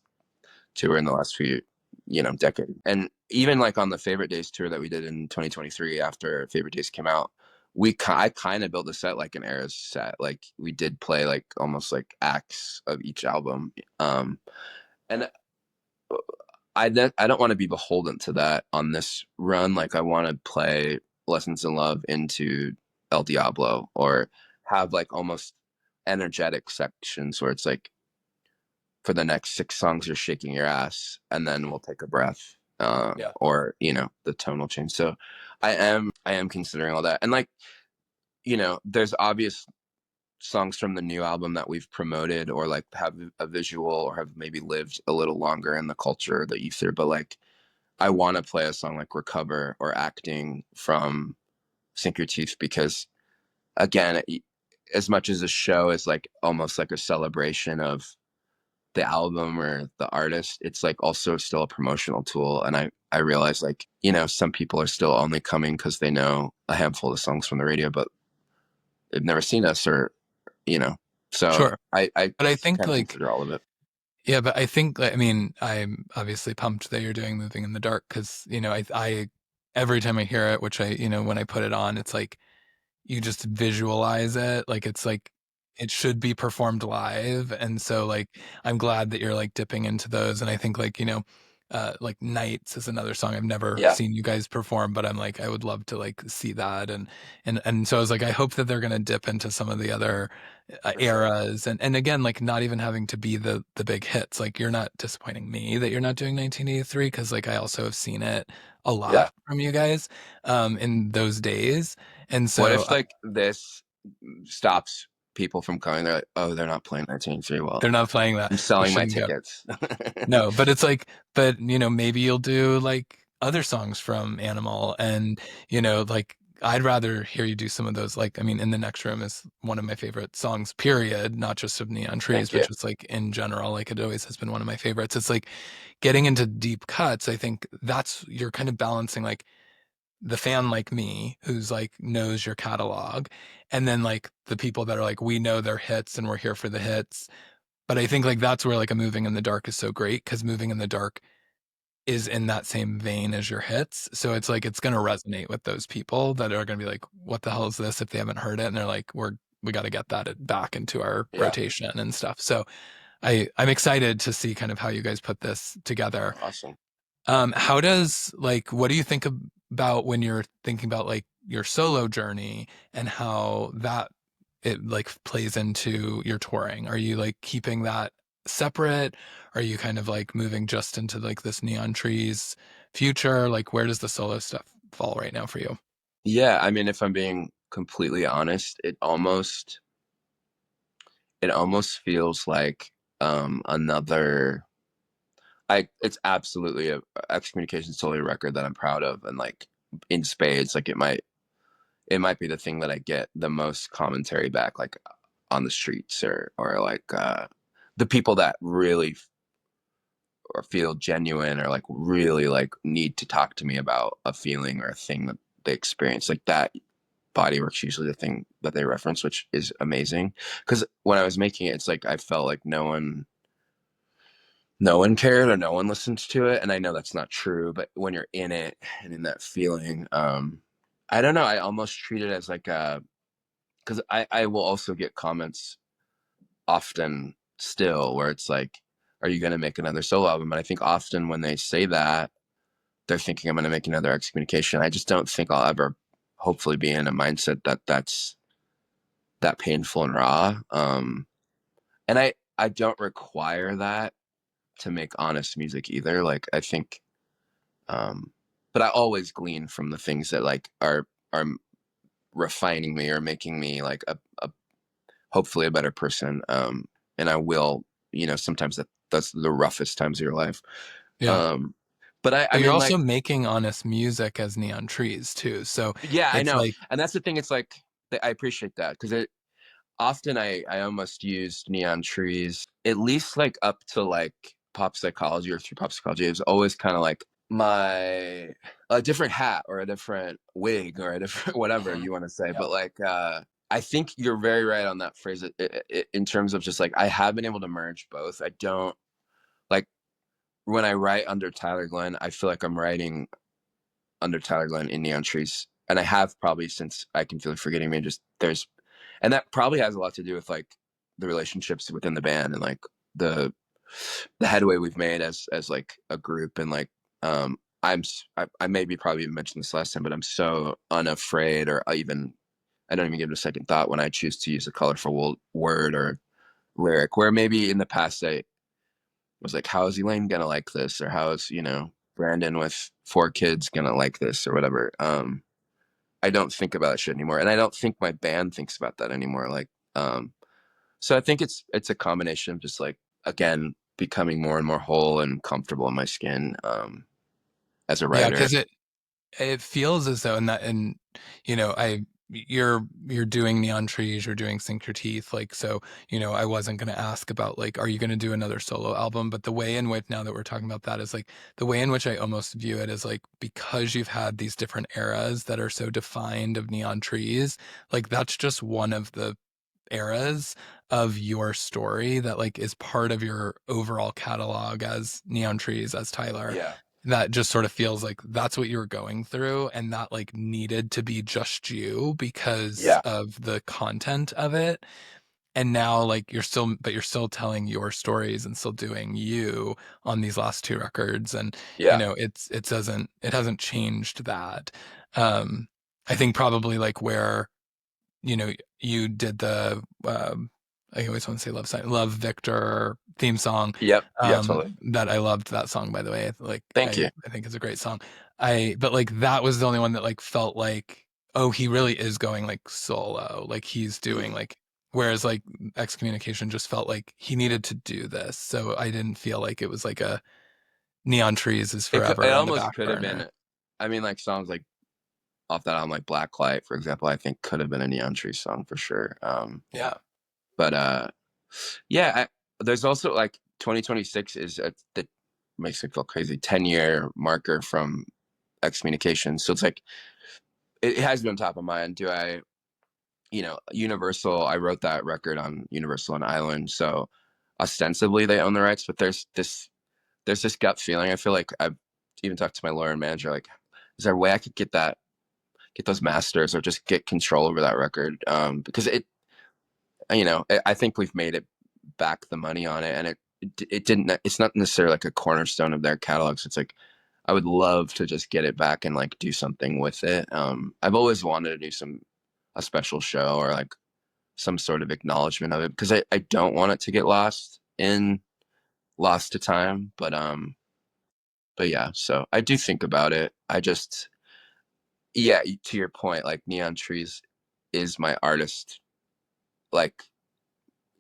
tour in the last few decade. And even like on the Favorite Days tour that we did in 2023 after Favorite Days came out, I kind of built a set like an Eras set. Like we did play like almost like acts of each album. And I don't want to be beholden to that on this run. Like I want to play Lessons in Love into El Diablo, or have like almost energetic sections where it's like for the next six songs you're shaking your ass and then we'll take a breath, Yeah, or the tone will change. So I am considering all that. And like there's obvious songs from the new album that we've promoted or like have a visual or have maybe lived a little longer in the culture, the ether. But like I want to play a song like Recover or Acting from Sink Your Teeth, because again, as much as a show is like almost like a celebration of the album or the artist, it's like also still a promotional tool. And I realize like some people are still only coming because they know a handful of songs from the radio, but they've never seen us, or you know so sure. I But I think kind of like, consider all of it. yeah, but I think like, I mean, I'm obviously pumped that you're doing Moving in the Dark, because I every time I hear it, which when I put it on, it's like you just visualize it like it's like it should be performed live. And so like I'm glad that you're like dipping into those. And I think like like Nights is another song I've never Yeah, seen you guys perform, but I'm like I would love to like see that. And so I was like, I hope that they're going to dip into some of the other for sure. eras, and again, like not even having to be the big hits. Like you're not disappointing me that you're not doing 1983, because like I also have seen it a Yeah. lot from you guys in those days. And What so if like this stops people from coming? They're like, oh, they're not playing 19-3. Well, they're not playing that. I'm You selling my shouldn't go. tickets. No, but it's like, but maybe you'll do like other songs from Animal, and like I'd rather hear you do some of those. Like, I mean, In the Next Room is one of my favorite songs, period, not just of Neon Trees, Thank but you. just like in general, like it always has been one of my favorites. It's like getting into deep cuts. I think that's you're kind of balancing like the fan like me who's like knows your catalog, and then like the people that are like, we know their hits and we're here for the hits. But I think like that's where like a Moving in the Dark is so great, because Moving in the Dark is in that same vein as your hits. So it's like it's gonna resonate with those people that are gonna be like, what the hell is this, if they haven't heard it, and they're like, we got to get that back into our Yeah. rotation and stuff. So I'm excited to see kind of how you guys put this together. Awesome. How does like what do you think about when you're thinking about like your solo journey and how that it like plays into your touring? Are you like keeping that separate? Are you kind of like moving just into like this Neon Trees future? Like where does the solo stuff fall right now for you? Yeah, I mean, if I'm being completely honest, it almost feels like another. It's absolutely a excommunication totally a record that I'm proud of, and like in spades, like it might be the thing that I get the most commentary back, like on the streets, or like the people that really or feel genuine, or like really like need to talk to me about a feeling or a thing that they experience, like that bodywork's usually the thing that they reference, which is amazing. Because when I was making it, it's like I felt like no one cared or no one listened to it, and I know that's not true. But when you're in it and in that feeling, I don't know. I almost treat it as like a because I will also get comments often still where it's like, "Are you going to make another solo album?" And I think often when they say that, they're thinking I'm going to make another excommunication. I just don't think I'll ever, hopefully, be in a mindset that's that painful and raw. And I don't require that to make honest music either. Like I think, um, but I always glean from the things that like are refining me or making me like a hopefully a better person. And I will, sometimes that's the roughest times of your life. Yeah. Um, but I But you're mean, also like, making honest music as Neon Trees too. So yeah, I it's know, like, and that's the thing. It's like I appreciate that because it often I almost used neon trees at least like up to like pop psychology or through pop psychology. It was always kind of like my a different hat or a different wig or a different whatever you want to say. yeah, But like I think you're very right on that phrase in terms of just like I have been able to merge both. I don't like when I write under Tyler Glenn, I feel like I'm writing under Tyler Glenn in Neon Trees, and I have probably since I Can Feel It Forgetting Me. Just there's, and that probably has a lot to do with like the relationships within the band and like the the headway we've made as like a group, and like I maybe probably even mentioned this last time, but I'm so unafraid, or I don't even give it a second thought when I choose to use a colorful word or lyric. Where maybe in the past I was like, how is Elaine gonna like this, or how is Brandon with 4 kids gonna like this, or whatever. I don't think about that shit anymore, and I don't think my band thinks about that anymore. Like, so I think it's a combination of just like again becoming more and more whole and comfortable in my skin as a yeah, writer. because it feels as though in that and I you're doing Neon Trees, you're doing Sink Your Teeth, like so, I wasn't gonna ask about like, are you gonna do another solo album? But the way in which now that we're talking about that is like the way in which I almost view it is like because you've had these different eras that are so defined of Neon Trees, like that's just one of the eras of your story that like is part of your overall catalog as Neon Trees, as Tyler, Yeah, that just sort of feels like that's what you were going through and that like needed to be just you because yeah, of the content of it. And now like you're still telling your stories and still doing you on these last two records. And yeah, it hasn't changed that. um I think probably like where you know, you did the I always want to say Love Victor theme song. yep, yeah, totally. That I loved that song by the way. Like Thank I you. I think it's a great song. But like that was the only one that like felt like, oh, he really is going like solo. Like he's doing like whereas like excommunication just felt like he needed to do this. So I didn't feel like it was like a Neon Trees is It forever on the almost back could have burner. been. I mean, like songs like off that album, like Blacklight, for example, I think could have been a Neon Tree song for sure. Yeah. But yeah, there's also like 2026 is that makes me feel crazy. 10-year marker from excommunication. So it's like it has been top of mind. Do I, Universal? I wrote that record on Universal and Island, so ostensibly they own the rights. But there's this gut feeling. I feel like I've even talked to my lawyer and manager. Like, is there a way I could get those masters or just get control over that record? Because I think we've made it back the money on it, and it didn't. It's not necessarily like a cornerstone of their catalog. So it's like I would love to just get it back and like do something with it. I've always wanted to do a special show or like some sort of acknowledgement of it because I don't want it to get lost to time. But yeah, so I do think about it. I just yeah, to your point, like Neon Trees is my artist, like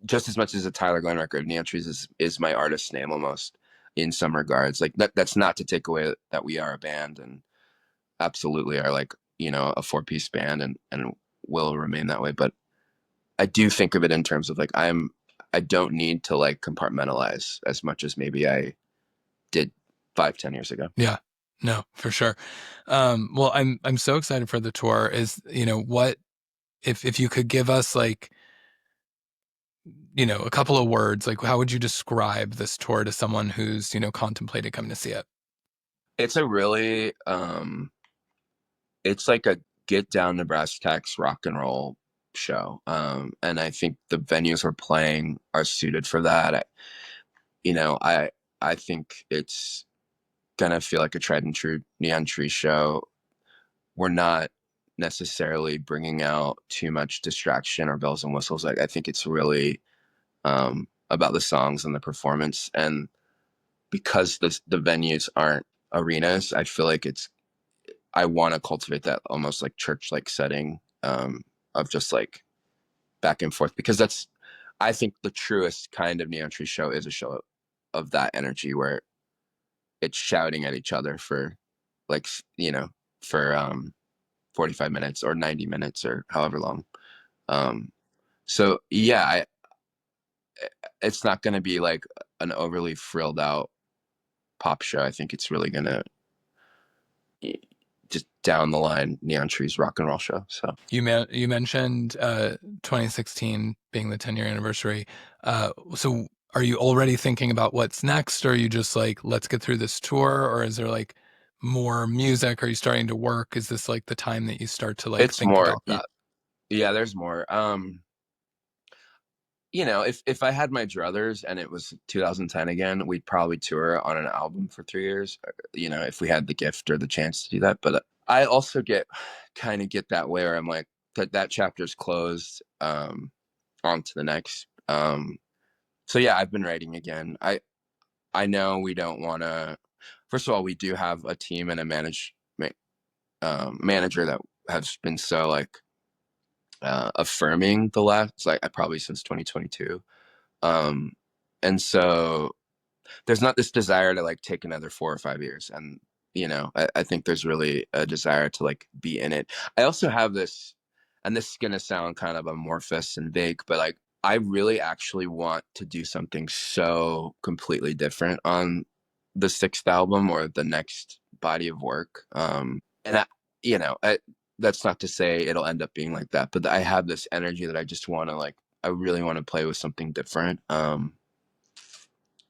just as much as a Tyler Glenn record, Neon Trees is my artist name almost in some regards. Like that's not to take away that we are a band and absolutely are like, a four-piece band and will remain that way. But I do think of it in terms of like I don't need to like compartmentalize as much as maybe I did 5, 10 years ago. Yeah. No, for sure. Well, I'm so excited for the tour. Is, what if you could give us like, a couple of words, like how would you describe this tour to someone who's, contemplated coming to see it? It's a really it's like a get down to brass tacks rock and roll show. And I think the venues we're playing are suited for that. You know, I I think it's gonna feel like a tried and true Neon Tree show. We're not necessarily bringing out too much distraction or bells and whistles. I think it's really about the songs and the performance. And because the venues aren't arenas, I feel like I want to cultivate that almost like church like setting of just like back and forth because I think the truest kind of Neon Tree show is a show of that energy where it's shouting at each other for like for 45 minutes or 90 minutes or however long. Um, so yeah, it's not going to be like an overly frilled out pop show. I think it's really going to just down the line Neon Trees rock and roll show. So You mentioned 2016 being the 10-year anniversary. So are you already thinking about what's next, or are you just like, let's get through this tour, or is there like more music? Are you starting to work? Is this like the time that you start to like it's think more, about that? yeah, there's more. If I had my druthers and it was 2010 again, we'd probably tour on an album for 3 years. If we had the gift or the chance to do that. But I also kind of get that way where I'm like that chapter's closed. On to the next. So yeah, I've been writing again. I know we don't want to. First of all, we do have a team and a manager that has been so like affirming the last like probably since 2022. Um, and so there's not this desire to like take another 4 or 5 years. And, I think there's really a desire to like be in it. I also have this, and this is going to sound kind of amorphous and vague, but like, I really actually want to do something so completely different on the sixth album or the next body of work. And you know, I, that's not to say it'll end up being like that, but I have this energy that I just want to like, I really want to play with something different.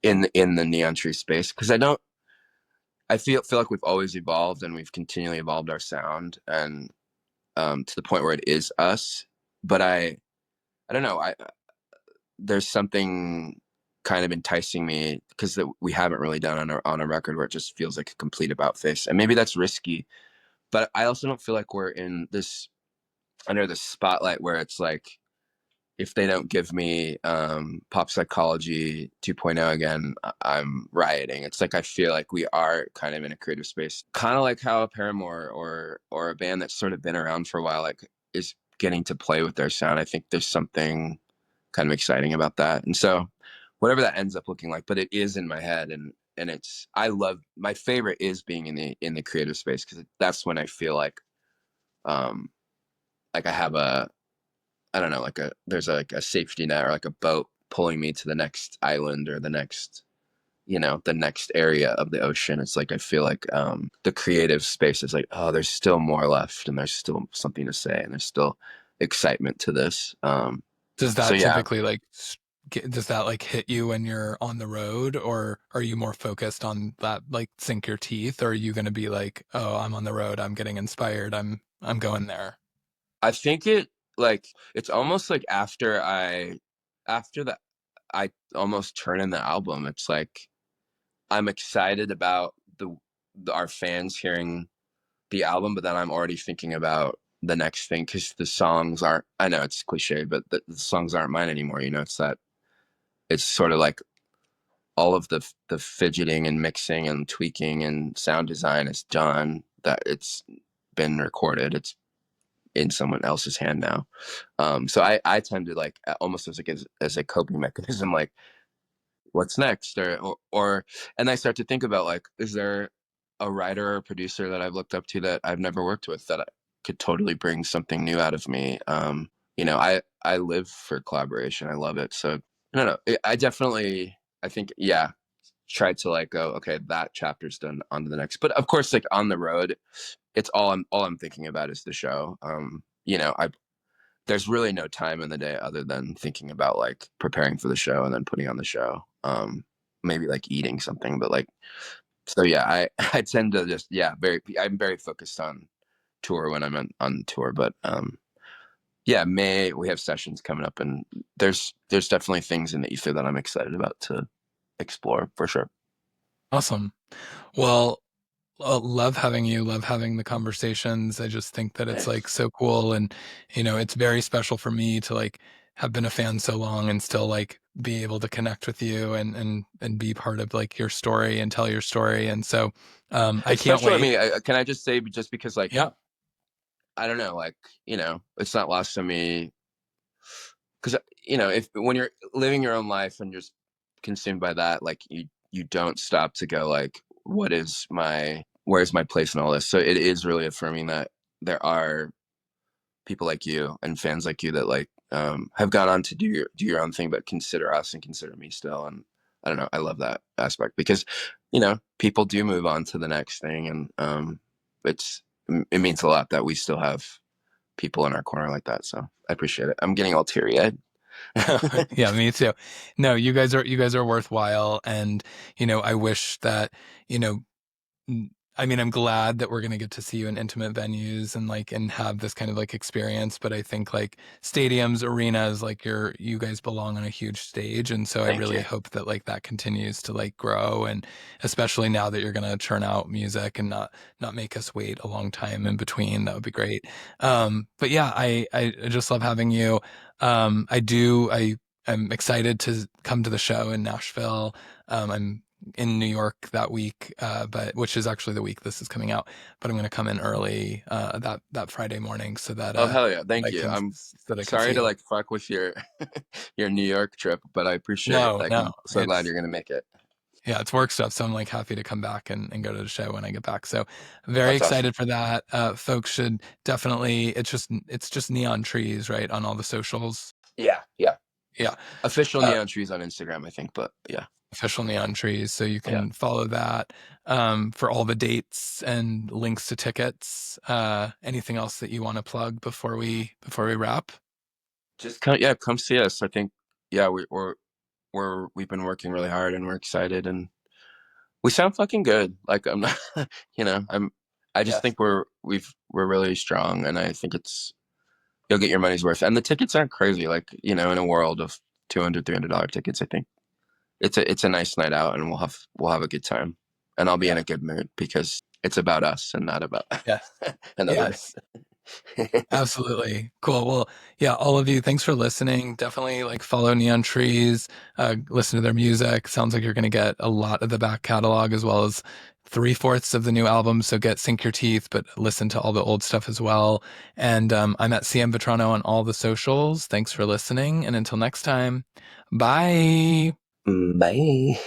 In the neon tree space because I feel like we've always evolved and we've continually evolved our sound and to the point where it is us. But I don't know. I There's something kind of enticing me because that we haven't really done on a record where it just feels like a complete about face, and maybe that's risky. But I also don't feel like we're in this under the spotlight where it's like if they don't give me pop psychology 2.0 again, I'm rioting. It's like I feel like we are kind of in a creative space, kind of like how a Paramore or a band that's sort of been around for a while like is getting to play with their sound. I think there's something kind of exciting about that, and so whatever that ends up looking like, but it is in my head, and it's I love my favorite is being in the creative space because that's when I feel um like I have a I don't know, like there's like a safety net or like a boat pulling me to the next island or the next area of the ocean. It's like I feel like the creative space is like, oh, there's still more left and there's still something to say and there's still excitement to this. Does So that yeah, typically like does that like hit you when you're on the road, or are you more focused on that like sink your teeth, or are you going to be like, oh, I'm on the road, I'm getting inspired, I'm going there? I think it's almost like after that I almost turn in the album. It's like I'm excited about our fans hearing the album, but then I'm already thinking about the next thing because the songs aren't. I know it's cliche, but the songs aren't mine anymore. It's that it's sort of like all of the fidgeting and mixing and tweaking and sound design is done. That it's been recorded. It's in someone else's hand now. So I tend to like almost as like as a coping mechanism, like what's next, or and I start to think about like, is there a writer or producer that I've looked up to that I've never worked with that could totally bring something new out of me. I live for collaboration. I love it. So I don't know. I definitely, I think, yeah, tried to like go, okay, that chapter's done, on to the next. But of course, like on the road, it's all I'm thinking about is the show. I there's really no time in the day other than thinking about like preparing for the show and then putting on the show. Maybe like eating something, but like, so yeah, I I tend to just, yeah, I'm very focused on tour when I'm on tour, but yeah, May we have sessions coming up, and there's definitely things in the ether that I'm excited about to explore for sure. Awesome. Well, love having you, love having the conversations. I just think that it's like Thanks. so cool. And, it's very special for me to like have been a fan so long and still like be able to connect with you and be part of like your story and tell your story. And so, I It's can't special to wait. me. Can I just say, just because like, Yeah. I don't know, like, it's not lost on me because, if when you're living your own life and just consumed by that, like you don't stop to go like, where's my place in all this? So it is really affirming that there are people like you and fans like you that like have gone on to do your own thing, but consider us and consider me still. And I don't know, I love that aspect because people do move on to the next thing, and it's it means a lot that we still have people in our corner like that. So I appreciate it. I'm getting all teary eyed. Yeah, me too. No, you guys are worthwhile. And, I wish that, you know, I mean, I'm glad that we're gonna get to see you in intimate venues and like and have this kind of like experience. But I think like stadiums, arenas, like you guys belong on a huge stage, and so I Thank really you. hope that like that continues to like grow, and especially now that you're gonna churn out music and not make us wait a long time in between. That would be great. But yeah, I just love having you. I'm excited to come to the show in Nashville. I'm in New York that week, but which is actually the week this is coming out. But I'm going to come in early that Friday morning so that Oh hell yeah, thank I you. can I'm so that I can sorry see to you. like fuck with your your New York trip, but I appreciate it. No, Like, no, I'm so glad it's you're gonna make it. yeah, it's work stuff. So I'm like happy to come back and go to the show when I get back. So very That's awesome. excited for that. Folks should definitely. It's just neon trees, right, on all the socials. Yeah, yeah. Yeah. Official Uh, neon trees on Instagram, I think, but yeah. Official neon trees, so you Yeah. can follow that for all the dates and links to tickets. Anything else that you want to plug before we wrap? Just come, yeah, come see us. I think, yeah, we've been working really hard and we're excited and we sound fucking good. Like, I'm not, I just Yes. think we're really strong, and I think you'll get your money's worth. And the tickets aren't crazy. Like, in a world of $200, $300 tickets, I think it's a nice night out, and we'll have a good time, and I'll be in Yeah. a good mood because it's about us and not about Yes. another Yes. Absolutely. Cool. Well, yeah, all of you, thanks for listening. Definitely like follow Neon Trees, listen to their music. Sounds like you're going to get a lot of the back catalog as well as three-fourths of the new album. So sink your teeth, but listen to all the old stuff as well. And I'm at CM Vetrano on all the socials. Thanks for listening. And until next time, bye. Bye.